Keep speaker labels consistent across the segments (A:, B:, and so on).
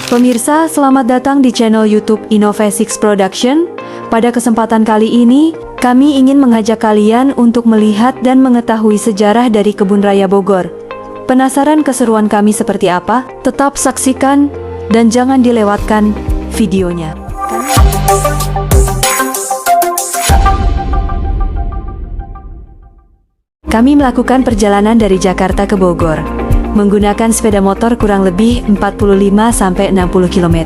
A: Pemirsa, selamat datang di channel YouTube Innovasix Production. Pada kesempatan kali ini, kami ingin mengajak kalian untuk melihat dan mengetahui sejarah dari Kebun Raya Bogor. Penasaran keseruan kami seperti apa? Tetap saksikan dan jangan dilewatkan videonya. Kami melakukan perjalanan dari Jakarta ke Bogor menggunakan sepeda motor kurang lebih 45-60 km.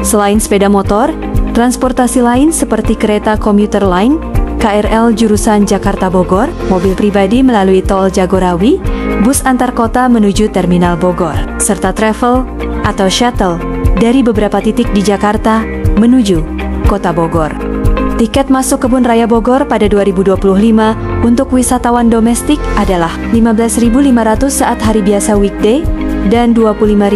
A: Selain sepeda motor, transportasi lain seperti kereta komuter lain, KRL jurusan Jakarta-Bogor, mobil pribadi melalui tol Jagorawi, bus antar kota menuju Terminal Bogor, serta travel atau shuttle dari beberapa titik di Jakarta menuju Kota Bogor. Tiket masuk Kebun Raya Bogor pada 2025 untuk wisatawan domestik adalah 15.500 saat hari biasa weekday dan 25.500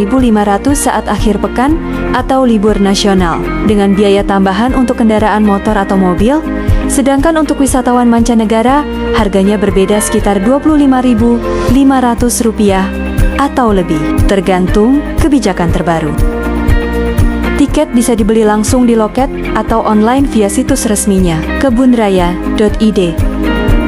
A: saat akhir pekan atau libur nasional dengan biaya tambahan untuk kendaraan motor atau mobil. Sedangkan untuk wisatawan mancanegara harganya berbeda sekitar Rp25.500 atau lebih tergantung kebijakan terbaru. Tiket bisa dibeli langsung di loket atau online via situs resminya kebunraya.id.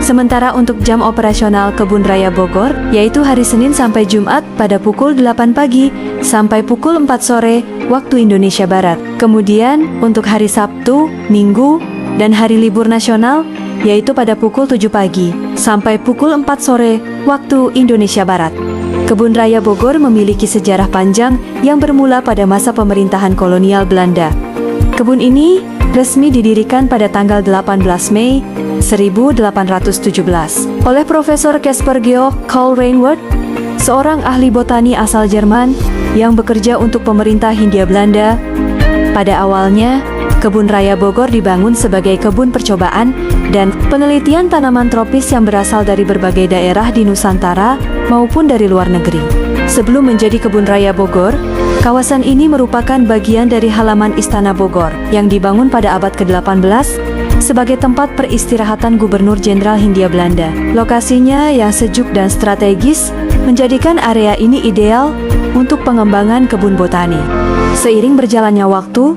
A: Sementara untuk jam operasional Kebun Raya Bogor, yaitu hari Senin sampai Jumat pada pukul 8 pagi sampai pukul 4 sore waktu Indonesia Barat. Kemudian untuk hari Sabtu, Minggu, dan hari libur nasional, yaitu pada pukul 7 pagi sampai pukul 4 sore waktu Indonesia Barat. Kebun Raya Bogor memiliki sejarah panjang yang bermula pada masa pemerintahan kolonial Belanda. Kebun ini resmi didirikan pada tanggal 18 Mei 1817 oleh Profesor Caspar Georg Karl Reinwerd, seorang ahli botani asal Jerman yang bekerja untuk pemerintah Hindia Belanda. Pada awalnya, Kebun Raya Bogor dibangun sebagai kebun percobaan dan penelitian tanaman tropis yang berasal dari berbagai daerah di Nusantara maupun dari luar negeri. Sebelum menjadi Kebun Raya Bogor, kawasan ini merupakan bagian dari halaman Istana Bogor yang dibangun pada abad ke-18 sebagai tempat peristirahatan Gubernur Jenderal Hindia Belanda. Lokasinya yang sejuk dan strategis menjadikan area ini ideal untuk pengembangan kebun botani. Seiring berjalannya waktu,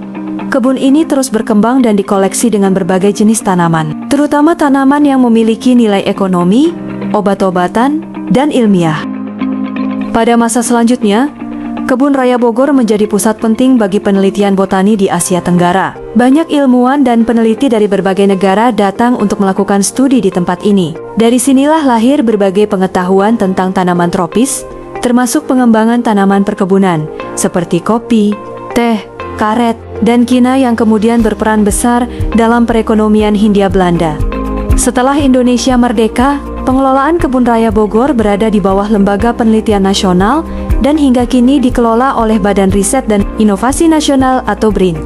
A: kebun ini terus berkembang dan dikoleksi dengan berbagai jenis tanaman, terutama tanaman yang memiliki nilai ekonomi, obat-obatan, dan ilmiah. Pada masa selanjutnya, Kebun Raya Bogor menjadi pusat penting bagi penelitian botani di Asia Tenggara. Banyak ilmuwan dan peneliti dari berbagai negara datang untuk melakukan studi di tempat ini. Dari sinilah lahir berbagai pengetahuan tentang tanaman tropis, termasuk pengembangan tanaman perkebunan, seperti kopi, teh, karet, dan kina yang kemudian berperan besar dalam perekonomian Hindia Belanda. Setelah Indonesia merdeka, pengelolaan Kebun Raya Bogor berada di bawah Lembaga Penelitian Nasional dan hingga kini dikelola oleh Badan Riset dan Inovasi Nasional atau BRIN.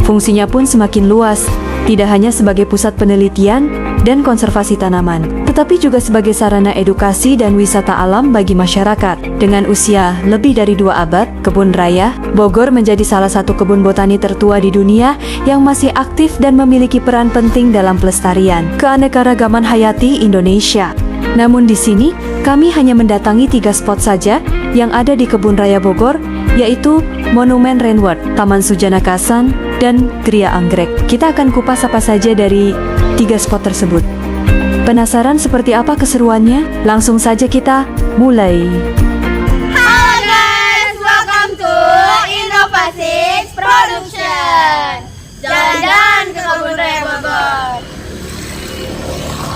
A: Fungsinya pun semakin luas, tidak hanya sebagai pusat penelitian dan konservasi tanaman, tetapi juga sebagai sarana edukasi dan wisata alam bagi masyarakat. Dengan usia lebih dari 2 abad, Kebun Raya Bogor menjadi salah satu kebun botani tertua di dunia yang masih aktif dan memiliki peran penting dalam pelestarian keanekaragaman hayati Indonesia. Namun di sini, kami hanya mendatangi 3 spot saja yang ada di Kebun Raya Bogor, yaitu Monumen Reinwerd, Taman Sujana Kasan, dan Gria Anggrek. Kita akan kupas apa saja dari 3 spot tersebut. Penasaran seperti apa keseruannya? Langsung saja kita mulai.
B: Halo guys, welcome to Innovasix Production. Jalan-jalan ke Kebun Raya Bogor.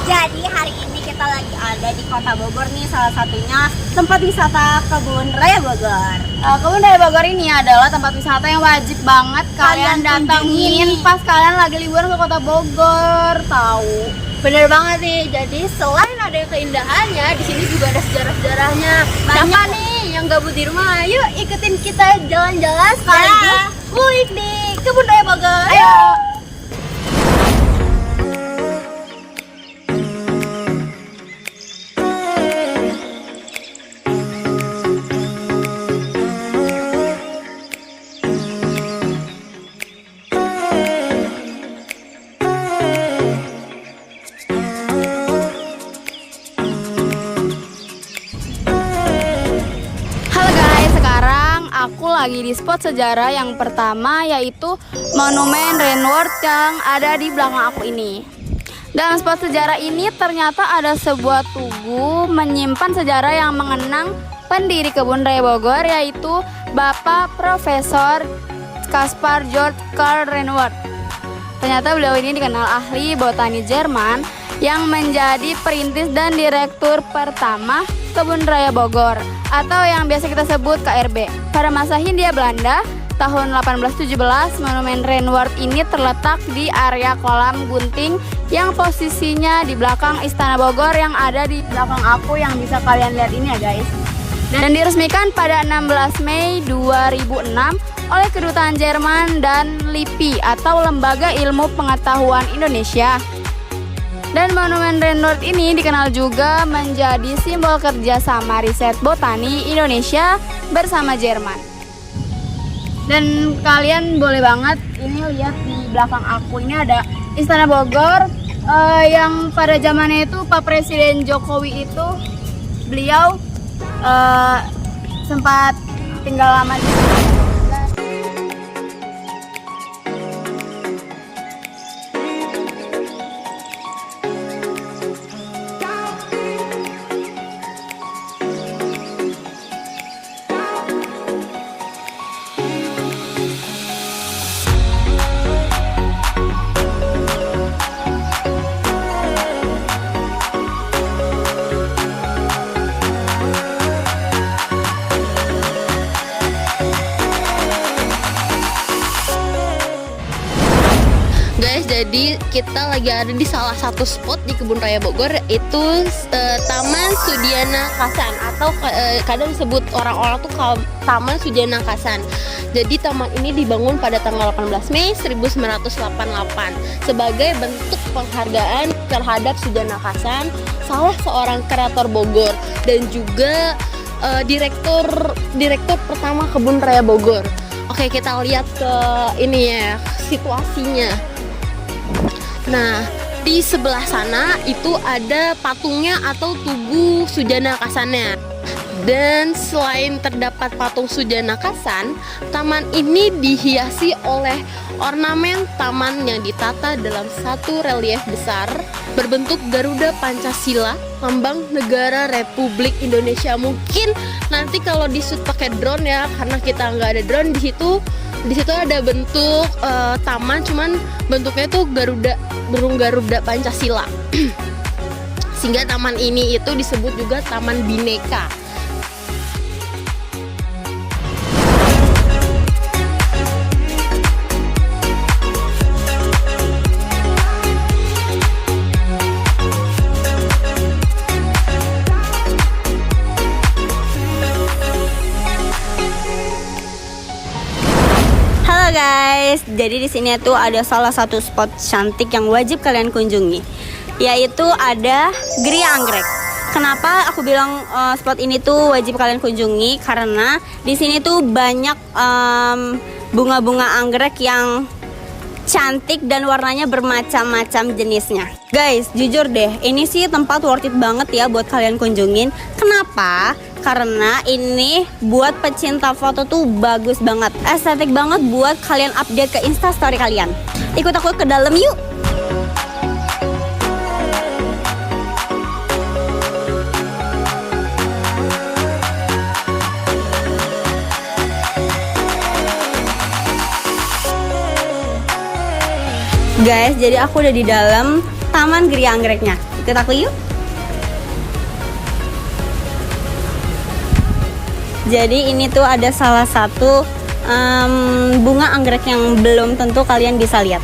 B: Jadi hari ini kita lagi ada di Kota Bogor nih, salah satunya tempat wisata Kebun Raya Bogor.
C: Kebun Raya Bogor ini adalah tempat wisata yang wajib banget kalian datengin pas kalian lagi liburan ke Kota Bogor, tahu?
B: Bener banget nih. Jadi selain ada keindahannya, di sini juga ada sejarah-sejarahnya. Siapa nih yang gabut di rumah? Yuk ikutin kita jalan-jalan sekaligus kulik di Kebun Raya Bogor. Ayo.
C: lagi di spot sejarah yang pertama, yaitu Monumen Rainworth yang ada di belakang aku ini. Dalam spot sejarah ini ternyata ada sebuah tugu menyimpan sejarah yang mengenang pendiri Kebun Raya Bogor, yaitu Bapak Profesor Caspar Georg Karl Rainworth. Ternyata beliau ini dikenal ahli botani Jerman yang menjadi perintis dan direktur pertama Kebun Raya Bogor atau yang biasa kita sebut KRB. Pada masa Hindia Belanda tahun 1817, Monumen Rainworth ini terletak di area kolam gunting yang posisinya di belakang Istana Bogor yang ada di belakang aku yang bisa kalian lihat ini ya guys. Dan diresmikan pada 16 Mei 2006 oleh Kedutaan Jerman dan LIPI atau Lembaga Ilmu Pengetahuan Indonesia. Dan Monumen Rainworth ini dikenal juga menjadi simbol kerjasama riset botani Indonesia bersama Jerman. Dan kalian boleh banget ini lihat di belakang aku ini ada Istana Bogor yang pada zamannya itu Pak Presiden Jokowi itu beliau sempat tinggal lama di sini.
B: Guys, jadi kita lagi ada di salah satu spot di Kebun Raya Bogor, itu Taman Sudiana Kasan atau kadang disebut orang-orang tuh Taman Sudiana Kasan. Jadi taman ini dibangun pada tanggal 18 Mei 1988 sebagai bentuk penghargaan terhadap Sudiana Kasan, salah seorang kreator Bogor dan juga direktur pertama Kebun Raya Bogor. Oke, kita lihat ke ini ya, situasinya. Nah, di sebelah sana itu ada patungnya atau tugu Sudiana Kasannya. Dan selain terdapat patung Sudiana Kasan, taman ini dihiasi oleh ornamen taman yang ditata dalam satu relief besar berbentuk Garuda Pancasila, lambang negara Republik Indonesia. Mungkin nanti kalau di shoot pakai drone ya, karena kita nggak ada drone di situ ada bentuk taman, cuman bentuknya tuh burung Garuda Pancasila. Sehingga taman ini itu disebut juga Taman Bhinneka.
D: Halo guys, jadi di sini tuh ada salah satu spot cantik yang wajib kalian kunjungi, yaitu ada Geria Anggrek. Kenapa aku bilang spot ini tuh wajib kalian kunjungi? Karena di sini tuh banyak bunga-bunga anggrek yang cantik dan warnanya bermacam-macam jenisnya. Guys, jujur deh, ini sih tempat worth it banget ya buat kalian kunjungin. Kenapa? Karena ini buat pecinta foto tuh bagus banget, estetik banget buat kalian update ke Instastory kalian. Ikut aku ke dalam yuk. Guys, jadi aku udah di dalam Taman Geria Anggreknya. Ikut aku yuk. Jadi ini tuh ada salah satu bunga anggrek yang belum tentu kalian bisa lihat.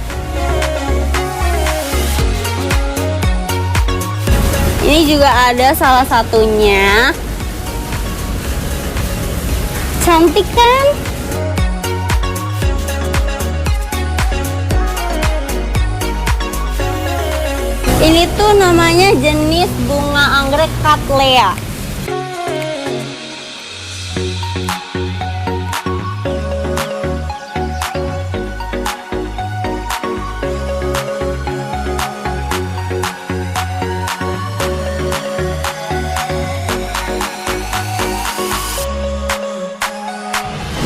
D: Ini juga ada salah satunya. Cantik kan? Ini tuh namanya jenis bunga anggrek Cattleya.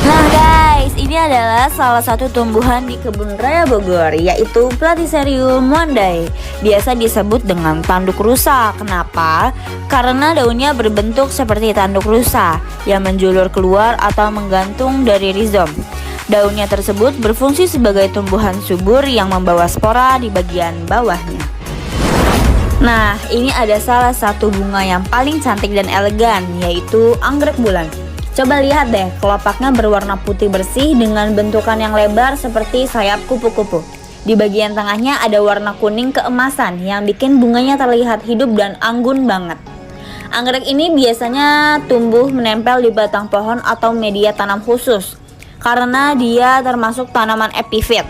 B: Nah
E: adalah salah satu tumbuhan di Kebun Raya Bogor, yaitu Platycerium mondai. Biasa disebut dengan tanduk rusa. Kenapa? Karena daunnya berbentuk seperti tanduk rusa yang menjulur keluar atau menggantung dari rizom. Daunnya tersebut berfungsi sebagai tumbuhan subur yang membawa spora di bagian bawahnya. Nah, ini ada salah satu bunga yang paling cantik dan elegan, yaitu anggrek bulan. Coba lihat deh, kelopaknya berwarna putih bersih dengan bentukan yang lebar seperti sayap kupu-kupu. Di bagian tengahnya ada warna kuning keemasan yang bikin bunganya terlihat hidup dan anggun banget. Anggrek ini biasanya tumbuh menempel di batang pohon atau media tanam khusus karena dia termasuk tanaman epifit.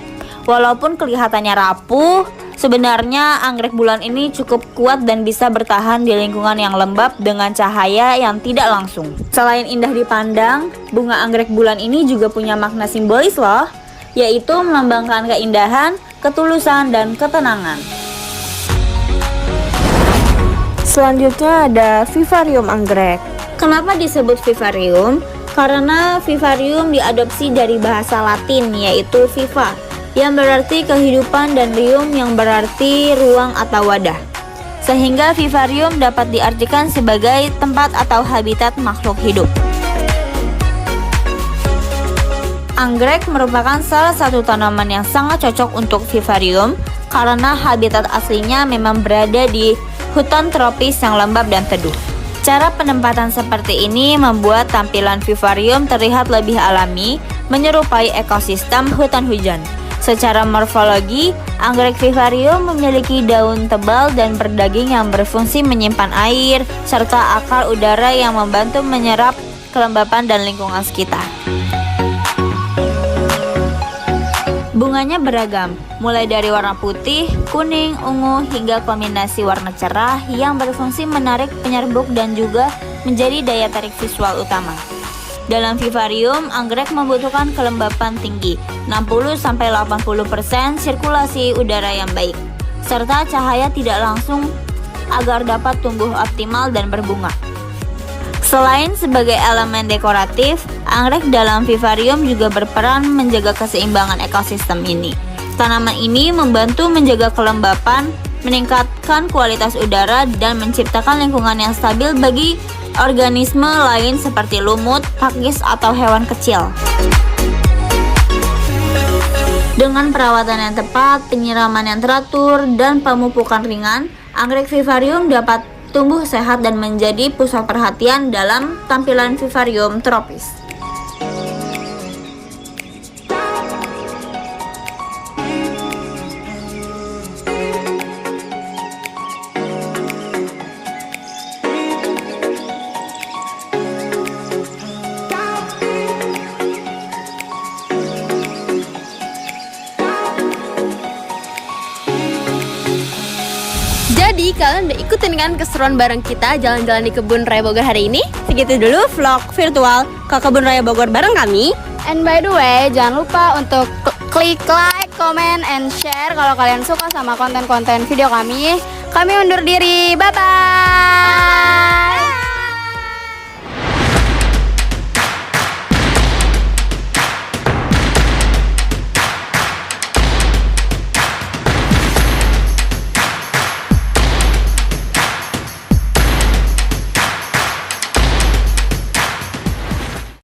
E: Walaupun kelihatannya rapuh, sebenarnya anggrek bulan ini cukup kuat dan bisa bertahan di lingkungan yang lembab dengan cahaya yang tidak langsung. Selain indah dipandang, bunga anggrek bulan ini juga punya makna simbolis loh, yaitu melambangkan keindahan, ketulusan, dan ketenangan.
D: Selanjutnya ada vivarium anggrek. Kenapa disebut vivarium? Karena vivarium diadopsi dari bahasa Latin, yaitu viva, yang berarti kehidupan, dan rium yang berarti ruang atau wadah. Sehingga vivarium dapat diartikan sebagai tempat atau habitat makhluk hidup. Anggrek merupakan salah satu tanaman yang sangat cocok untuk vivarium karena habitat aslinya memang berada di hutan tropis yang lembab dan teduh. Cara penempatan seperti ini membuat tampilan vivarium terlihat lebih alami, menyerupai ekosistem hutan hujan. Secara morfologi, anggrek vivarium memiliki daun tebal dan berdaging yang berfungsi menyimpan air, serta akar udara yang membantu menyerap kelembapan dan lingkungan sekitar. Bunganya beragam, mulai dari warna putih, kuning, ungu, hingga kombinasi warna cerah yang berfungsi menarik penyerbuk dan juga menjadi daya tarik visual utama. Dalam vivarium, anggrek membutuhkan kelembapan tinggi, 60-80% sirkulasi udara yang baik, serta cahaya tidak langsung agar dapat tumbuh optimal dan berbunga. Selain sebagai elemen dekoratif, anggrek dalam vivarium juga berperan menjaga keseimbangan ekosistem ini. Tanaman ini membantu menjaga kelembapan, meningkatkan kualitas udara, dan menciptakan lingkungan yang stabil bagi organisme lain seperti lumut, pakis, atau hewan kecil. Dengan perawatan yang tepat, penyiraman yang teratur, dan pemupukan ringan, anggrek vivarium dapat tumbuh sehat dan menjadi pusat perhatian dalam tampilan vivarium tropis.
B: Jadi kalian udah ikutin kan keseruan bareng kita jalan-jalan di Kebun Raya Bogor hari ini?
D: Segitu dulu vlog virtual ke Kebun Raya Bogor bareng kami.
C: And by the way, jangan lupa untuk klik like, comment, and share kalau kalian suka sama konten-konten video kami. Kami undur diri, bye-bye!